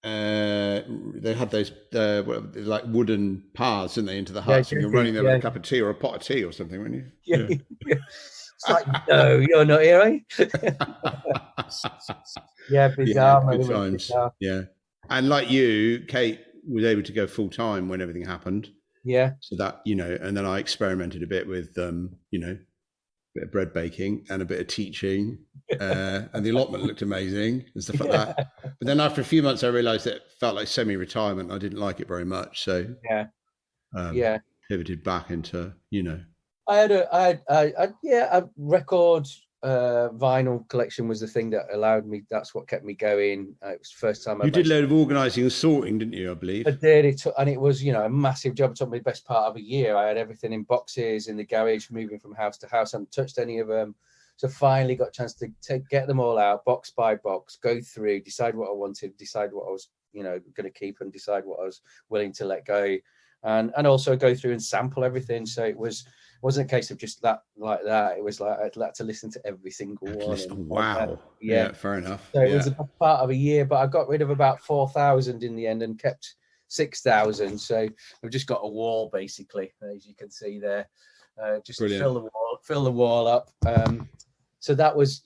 They had those like wooden paths, didn't they, into the huts, and you're running there with a cup of tea or a pot of tea or something, weren't you? Yeah. It's like, no, you're not here, eh? Bizarre. Good times. Bizarre. Yeah, and like you, Kate was able to go full time when everything happened. Yeah. So that, and then I experimented a bit with a bit of bread baking and a bit of teaching, and the allotment looked amazing and stuff like that. But then after a few months, I realised it felt like semi-retirement. I didn't like it very much, so pivoted back into I had a record vinyl collection was the thing that allowed me. That's what kept me going. It was the first time You did a load of organising and sorting, didn't you? I believe. I did. And it was, a massive job. It took me the best part of a year. I had everything in boxes in the garage, moving from house to house. I hadn't touched any of them. So finally got a chance to get them all out, box by box, go through, decide what I wanted, decide what I was, going to keep, and decide what I was willing to let go, and also go through and sample everything. So it wasn't a case of just that like that. It was like I'd like to listen to every single one. Wow. Yeah, fair enough. So it was a part of a year, but I got rid of about 4,000 in the end and kept 6,000. So we've just got a wall basically, as you can see there. Just Brilliant. Fill the wall up. So that was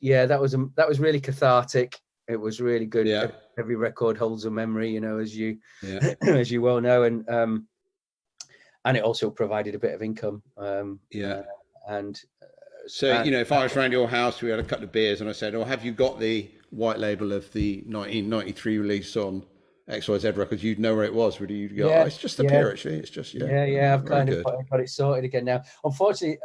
really cathartic. It was really good. Yeah. Every record holds a memory, as you as you well know, and it also provided a bit of income. So if I was around your house, we had a couple of beers, and I said, "Oh, have you got the white label of the 1993 release on XYZ Records?" You'd know where it was, really. You'd go, "Oh, it's just up here, actually. It's just I've kind of got it sorted again now. Unfortunately,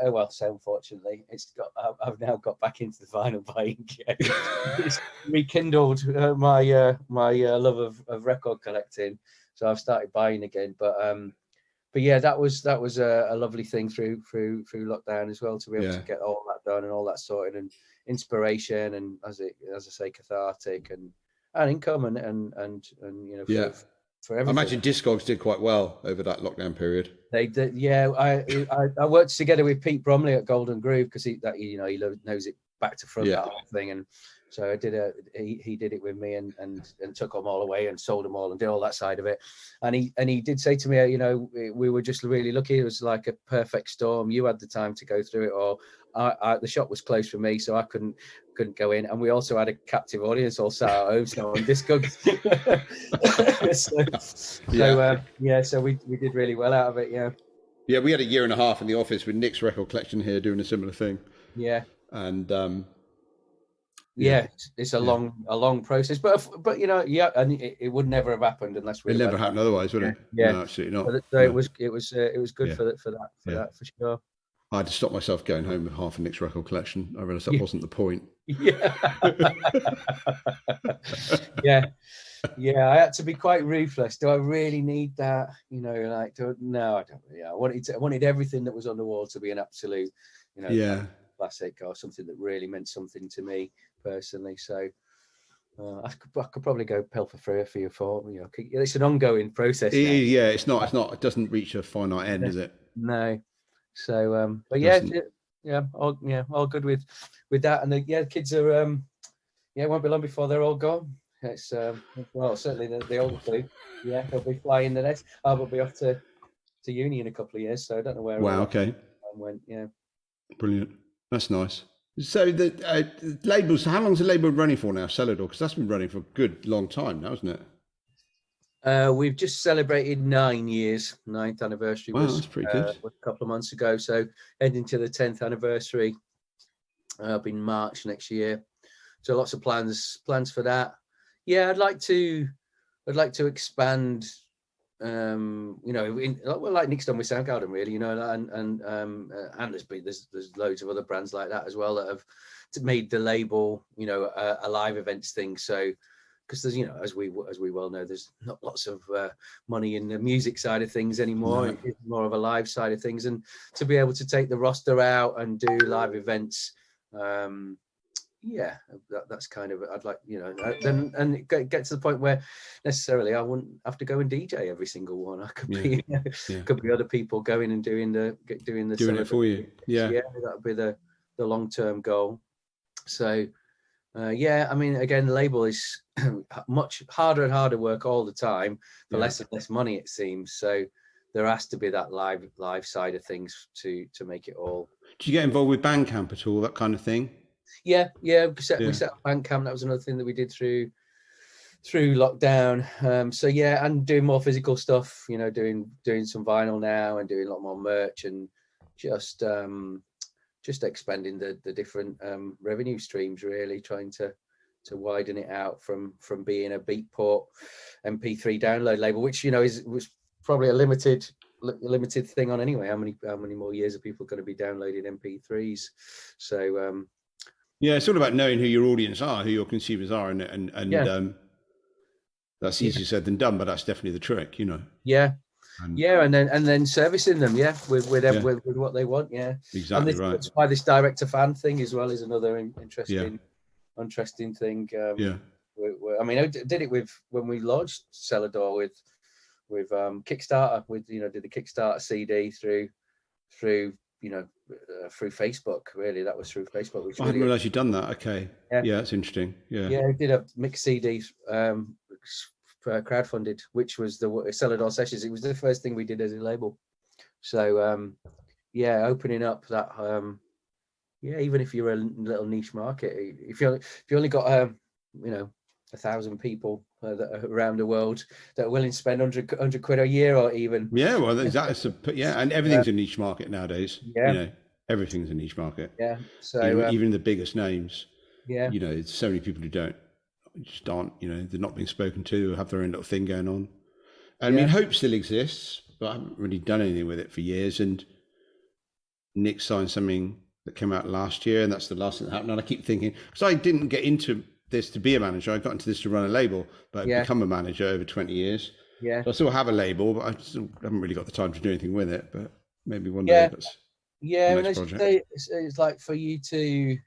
I've now got back into the vinyl buying. It's rekindled my love of record collecting, so I've started buying again. But yeah, that was a lovely thing through lockdown as well, to be able to get all that done and all that sorted, and inspiration, and as I say, cathartic and income and for everything. I imagine Discogs did quite well over that lockdown period. They did, yeah. I worked together with Pete Bromley at Golden Groove, because he knows it back to front, that whole thing, and so he did it with me and took them all away and sold them all and did all that side of it. And he did say to me, we were just really lucky. It was like a perfect storm. You had the time to go through it, or the shop was closed for me, so I couldn't go in. And we also had a captive audience all sat at home, so on Discogs. So we did really well out of it. Yeah, we had a year and a half in the office with Nick's record collection here doing a similar thing. Yeah. And it's a long process, but and it would never have happened unless we. It never happened otherwise, would it? Yeah, no, absolutely not. So it was good for that for sure. I had to stop myself going home with half a Nick's record collection. I realised that wasn't the point. Yeah. I had to be quite ruthless. Do I really need that? No, I don't. Really. I wanted everything that was on the wall to be an absolute, classic, or something that really meant something to me personally. So I could probably go pill for 3 or 4 or 4. It's an ongoing process. Yeah, it's not. It doesn't reach a finite end, is it? No. So, but all good with that. And the kids are it won't be long before they're all gone. It's certainly the older two. Yeah, they'll be flying the nest. I will be off to uni in a couple of years, so I don't know where. Wow. Okay. I went. Yeah. Brilliant. That's nice. So the labels. How long's the label running for now, Celador? Because that's been running for a good long time now, hasn't it? We've just celebrated 9 years. 9th anniversary that's pretty good. Was a couple of months ago. So heading to the 10th anniversary. It'll be March next year. So lots of plans for that. Yeah, I'd like to expand. Like Nick's done with Soundgarden, really. And there's loads of other brands like that as well that have made the label, a live events thing. So. Because there's, as we well know, there's not lots of money in the music side of things anymore. No. It's more of a live side of things, and to be able to take the roster out and do live events, that's kind of, I'd like, and get to the point where necessarily I wouldn't have to go and DJ every single one. I could be, could be other people going and doing it for you. Yeah, that would be the long-term goal. So. Again, the label is much harder and harder work all the time for less and less money, it seems. So there has to be that live side of things to make it all. Do you get involved with Bandcamp at all, that kind of thing? Yeah. We set up Bandcamp. That was another thing that we did through lockdown. And doing more physical stuff. Doing some vinyl now and doing a lot more merch and just expanding the different revenue streams, really trying to widen it out from being a Beatport MP3 download label, which was probably a limited thing on anyway. How many more years are people going to be downloading MP3s? So Yeah, it's all about knowing who your audience are, who your consumers are, and Yeah, that's yeah, easier said than done, but that's definitely the trick, you know. yeah. And Yeah, and then servicing them, yeah, yeah, with what they want, yeah. And exactly this right. that's why this direct to fan thing as well is another Yeah, interesting thing. yeah. I mean, I did it with when we launched Celador with Kickstarter, with did the Kickstarter CD through through Facebook. Really, that was through Facebook, which I hadn't really, realised you'd done that. Okay, yeah, yeah, that's interesting. Yeah, yeah. I did a mixed CD crowdfunded, which was the Celador Sessions. It was the first thing we did as a label. So yeah, opening up that yeah, even if you're a little niche market, if you only got 1,000 people that are around the world that are willing to spend 100 quid a year, or even yeah. Well, exactly. Yeah, and uh, everything's a niche market nowadays. You yeah, know, everything's a niche market. yeah. Even So even the biggest names. yeah, You know, there's so many people who just aren't. You know, they're not being spoken to, or have their own little thing going on. I mean, yeah, Hope still exists, but I haven't really done anything with it for years. And Nick signed something that came out last year, and that's the last thing that happened. And I keep thinking, because I didn't get into this to be a manager, I got into this to run a label, but I've yeah, become a manager over 20 years. yeah, So I still have a label, but I still haven't really got the time to do anything with it. But maybe one day yeah, that's yeah. the And next as you project. say, it's like for you to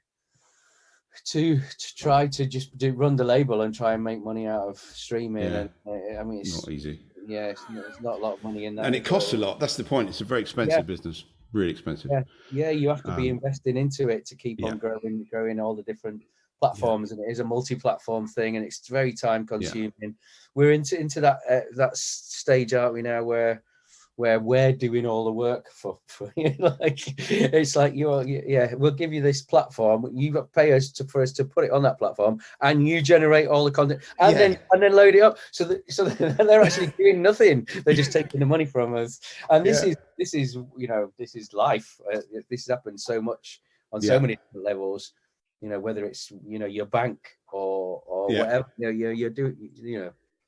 try to just run the label and try and make money out of streaming. Yeah, And I mean, it's not easy. yeah, it's not a lot of money in that And it at all. costs a lot. That's the point. It's a very Yeah, expensive business, really expensive. yeah, yeah. You have to be Um, investing into it to keep yeah, on growing all the different yeah, platforms, and it is a multi-platform thing, and it's very time yeah, consuming. We're into that stage, aren't we now, where we're doing all the work for you. Like it's like yeah, we'll give you this platform, you pay us for us to put it on that platform, and you generate all the content and yeah, then load it up, so they're actually doing nothing, they're just taking the money from us. And this yeah, is this is life. This has happened so much on so yeah, many different levels, whether it's your bank or yeah. whatever, you're doing,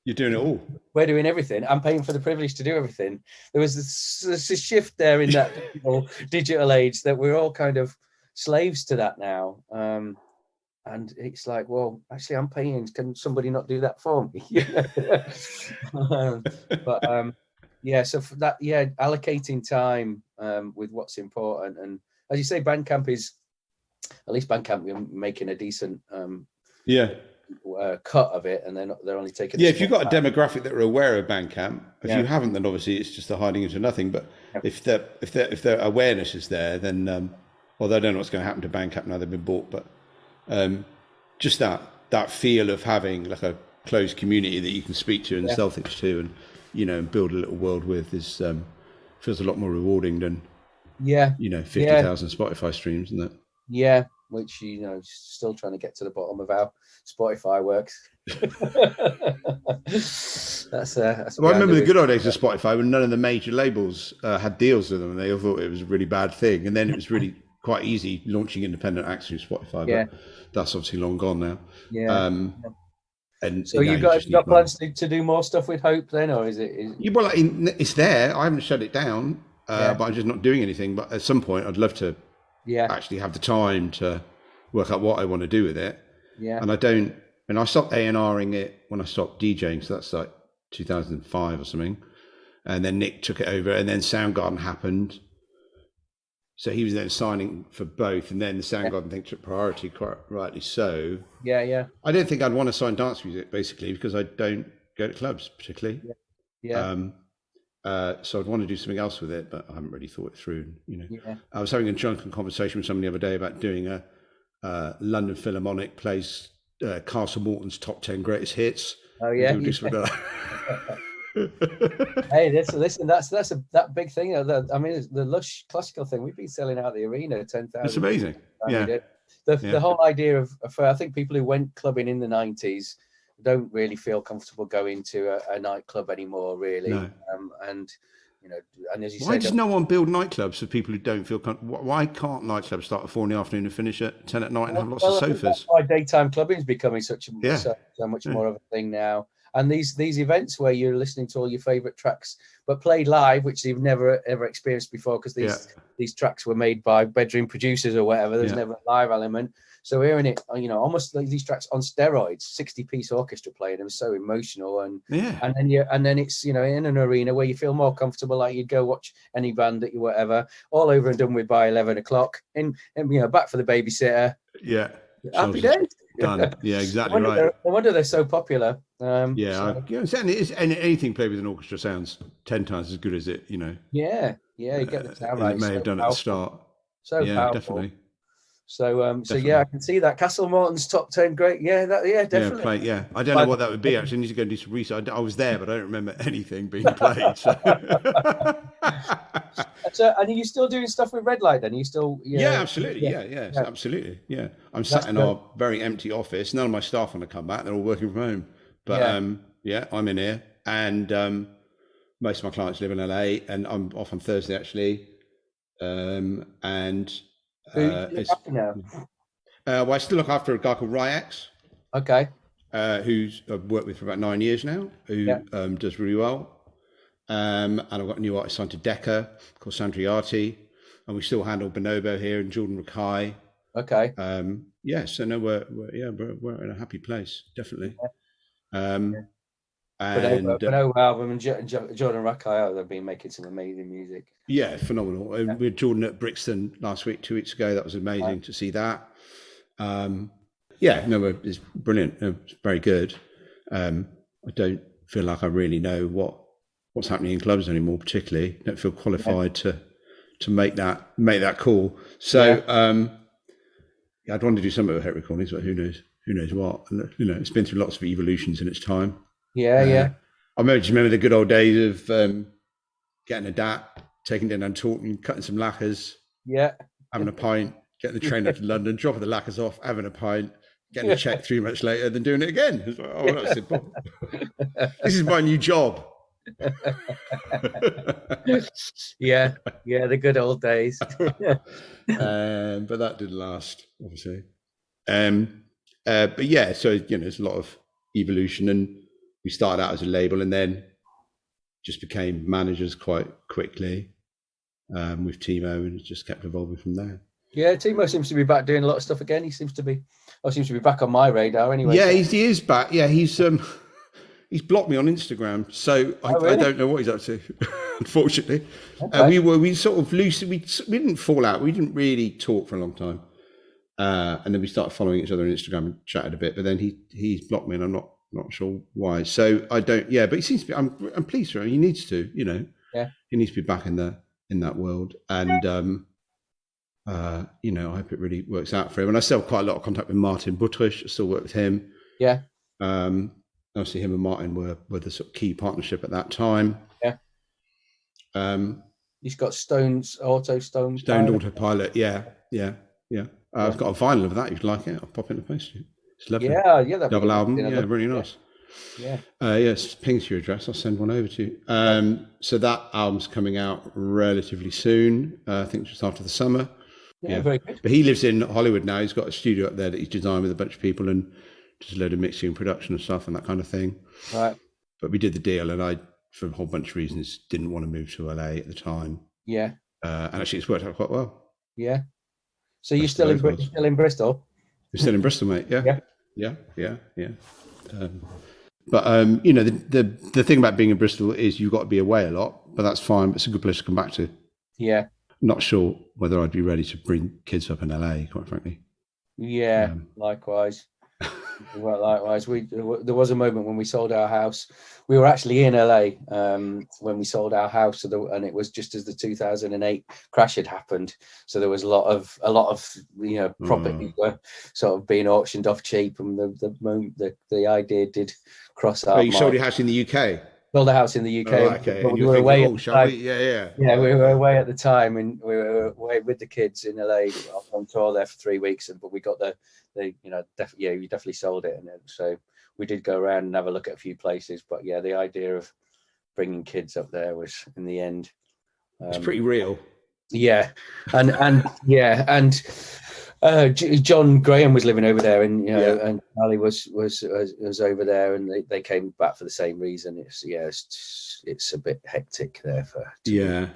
You're doing it all. we're doing everything. I'm paying for the privilege to do everything. There was this shift there in that digital age that we're all kind of slaves to that now. And it's like, well, actually, I'm paying. Can somebody not do that for me? But yeah, so for that, yeah, allocating time with what's important. And as you say, Bandcamp is, at least Bandcamp, we're making a decent Yeah. cut of it, and they're only taking. Yeah, if you've got a demographic that are aware of Bandcamp, if Yeah. you haven't, then obviously it's just a hiding into nothing. But Yeah. if their awareness is there, then well, they don't know what's going to happen to Bandcamp now they've been bought. But just that feel of having like a closed community that you can speak to and Yeah. sell things to, and and build a little world with is feels a lot more rewarding than Yeah, 50,000 Spotify streams, isn't it? yeah, which still trying to get to the bottom of how Spotify works. that's Well, I remember the good old days of Spotify when none of the major labels had deals with them, and they all thought it was a really bad thing. And then it was really quite easy launching independent acts through Spotify, Yeah. but that's obviously long gone now. Yeah. And So now you've you just got need money. plans to do more stuff with Hope then, or is it? Yeah, well, it's there. I haven't shut it down, Yeah. but I'm just not doing anything. But at some point, I'd love to Yeah, actually have the time to work out what I want to do with it. yeah, And I don't. And I stopped A&Ring it when I stopped DJing, so that's like 2005 or something. And then Nick took it over, and then Soundgarden happened. So he was then signing for both, and then the Soundgarden thing took priority, quite rightly so. yeah. I don't think I'd want to sign dance music, basically, because I don't go to clubs particularly. Yeah. So I'd want to do something else with it, but I haven't really thought it through. Yeah. I was having a drunken conversation with somebody the other day about doing a London Philharmonic plays Castle Morton's top 10 greatest hits. Oh yeah. Do something like that. Hey, listen. That's that big thing. I mean, the Lush classical thing. We've been selling out the arena 10,000. It's amazing. Yeah. The whole idea of I think people who went clubbing in the 90s don't really feel comfortable going to a nightclub anymore, really. No. And and as you Why said, does no one build nightclubs for people who don't feel comfortable? Why can't nightclubs start at 4 in the afternoon and finish at 10 at night and have lots of I think sofas? that's why daytime clubbing is becoming so much Yeah. more of a thing now. and these events where you're listening to all your favorite tracks but played live, which you've never ever experienced before, because these tracks were made by bedroom producers or whatever. There's never a live element. So hearing it, almost like these tracks on steroids, 60-piece orchestra playing them, so emotional, and then it's in an arena where you feel more comfortable, like you'd go watch any band that you whatever, all over and done with by 11 o'clock, and back for the babysitter. Yeah, happy days. Done. Yeah, exactly right. No wonder they're so popular. Certainly, anything played with an orchestra sounds 10 times as good as it. Yeah, you get the sound right. It may have done at the start. So powerful. Definitely. So I can see that Castle Morton's top 10. Great, definitely. I don't know what that would be. Actually, I need to go and do some research. I was there, but I don't remember anything being played. So. And are you still doing stuff with Red Light? Then are you still? Absolutely. Yeah, absolutely. Yeah, I'm sat in our very empty office. None of my staff want to come back. They're all working from home. But I'm in here, and most of my clients live in LA, and I'm off on Thursday actually, and. I still look after a guy called Ryax. Okay. Who's I've worked with for about 9 years now, who does really well. And I've got a new artist signed to Decca called Sandriati, and we still handle Bonobo here and Jordan Rakai. Okay. So no, we're in a happy place, definitely. Bonobo album and Jordan Rakai, they've been making some amazing music. Yeah, phenomenal. We had Jordan at Brixton last week, 2 weeks ago. That was amazing to see that. It's brilliant. It's very good. I don't feel like I really know what's happening in clubs anymore, particularly. I don't feel qualified to make that call. So I'd want to do something with hit recordings, but who knows what? And, it's been through lots of evolutions in its time. I remember the good old days of getting a DAT, taking down and Taunton, cutting some lacquers, having a pint, getting the train up to London, dropping the lacquers off, having a pint, getting a check 3 months later, then doing it again. It's like, that's simple. This is my new job. The good old days. But that didn't last, obviously. So there's a lot of evolution, and we started out as a label and then just became managers quite quickly with Timo, and it just kept evolving from there. Yeah, Timo seems to be back doing a lot of stuff again. He seems to be back on my radar anyway. Yeah, he is back. Yeah, he's blocked me on Instagram, so I don't know what he's up to. Unfortunately, we sort of loosely we didn't fall out. We didn't really talk for a long time, and then we started following each other on Instagram and chatted a bit. But then he's blocked me, and I'm not sure why. So I don't. Yeah, but he seems to be. I'm pleased for him. He needs to. He needs to be back in that world, and I hope it really works out for him. And I still have quite a lot of contact with Martin Buttrisch. I still work with him. Yeah. Obviously, him and Martin were the sort of key partnership at that time. Yeah. He's got Stoned Autopilot. Yeah. I've got a vinyl of that. If you'd like it, I'll pop it in the post. It's lovely. Yeah. Double album. Yeah, really nice. Yeah. Yes, ping to your address. I'll send one over to you. So that album's coming out relatively soon. I think just after the summer. Yeah, very good. But he lives in Hollywood now. He's got a studio up there that he's designed with a bunch of people and just a load of mixing and production and stuff and that kind of thing. Right. But we did the deal, and I, for a whole bunch of reasons, didn't want to move to LA at the time. Yeah. And actually, it's worked out quite well. Yeah. So you're still in Bristol? You're still in Bristol, mate. Yeah. Yeah. But the thing about being in Bristol is you've got to be away a lot, but that's fine. But it's a good place to come back to. Yeah. Not sure whether I'd be ready to bring kids up in LA, quite frankly. Yeah, likewise. Well, likewise. There was a moment when we sold our house. We were actually in LA when we sold our house, and it was just as the 2008 crash had happened. So there was a lot of properties were sort of being auctioned off cheap, and the idea did cross our mind. You sold your house in the UK. Sold a house in the UK. Oh, okay. We were away. Yeah, we were away at the time, and we were away with the kids in LA on tour there for 3 weeks. But we got we definitely sold it, and so we did go around and have a look at a few places. But yeah, the idea of bringing kids up there was, in the end, it's pretty real. Yeah, and John Graham was living over there, and Yeah. and Ali was over there, and they came back for the same reason. It's a bit hectic there Yeah.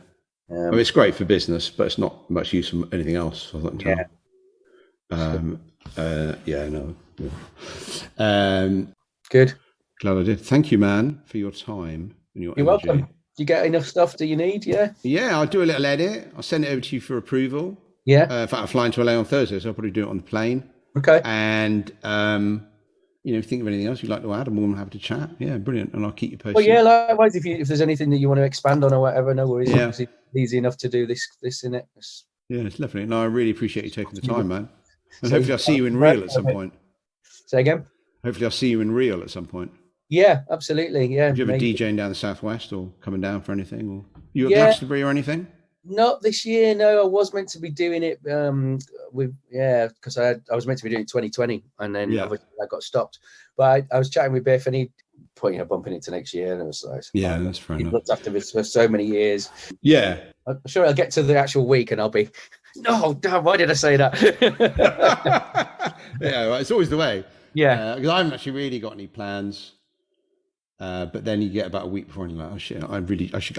I mean, it's great for business, but it's not much use for anything else. I think. Yeah. No. Good. Glad I did. Thank you, man, for your time and your You're energy. welcome. You get enough stuff? Do you need? Yeah. Yeah, I'll do a little edit. I'll send it over to you for approval. Yeah. In fact, I'm flying to LA on Thursday, so I'll probably do it on the plane. Okay. And if you think of anything else you'd like to add, I'm more than happy to chat. Yeah, brilliant. And I'll keep you posted. Well, yeah, likewise. If there's anything that you want to expand on or whatever, no worries. Yeah. It's easy enough to do this in it. Yeah, it's lovely. No, I really appreciate you taking the time, man. And hopefully I'll see you in Rio at some point. Say again? Hopefully I'll see you in Rio at some point. Yeah, absolutely. Yeah. Have you ever DJing down the Southwest or coming down for anything? Or you at Glastonbury or anything? Not this year. No, I was meant to be doing it because I was meant to be doing it 2020, and then I got stopped. But I was chatting with Biff, and he bumping it to next year, and it was like, that's fair enough. He looked after this for so many years. Yeah. I'm sure I'll get to the actual week, and I'll be, no, damn, why did I say that? Yeah, it's always the way. Yeah, because I haven't actually really got any plans. But then you get about a week before and you're like, oh shit, I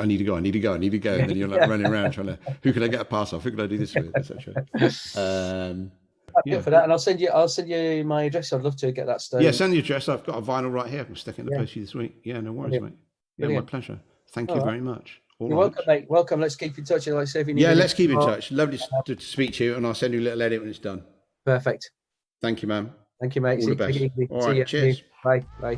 need to go. And then you're like running around trying to, who can I get a pass off? Who can I do this with, etc. For that, and I'll send you my address. I'd love to get that started. Yeah, send the address. I've got a vinyl right here. I can stick it in the post you this week. Yeah, no worries, mate. Yeah, my pleasure. Thank you very much. You're welcome, mate. Welcome. Let's keep in touch. Like I say, if you need let's keep in touch. Lovely to speak to you, and I'll send you a little edit when it's done. Perfect. Thank you, man. Thank you, mate. All the best. All right, See you. cheers. Bye.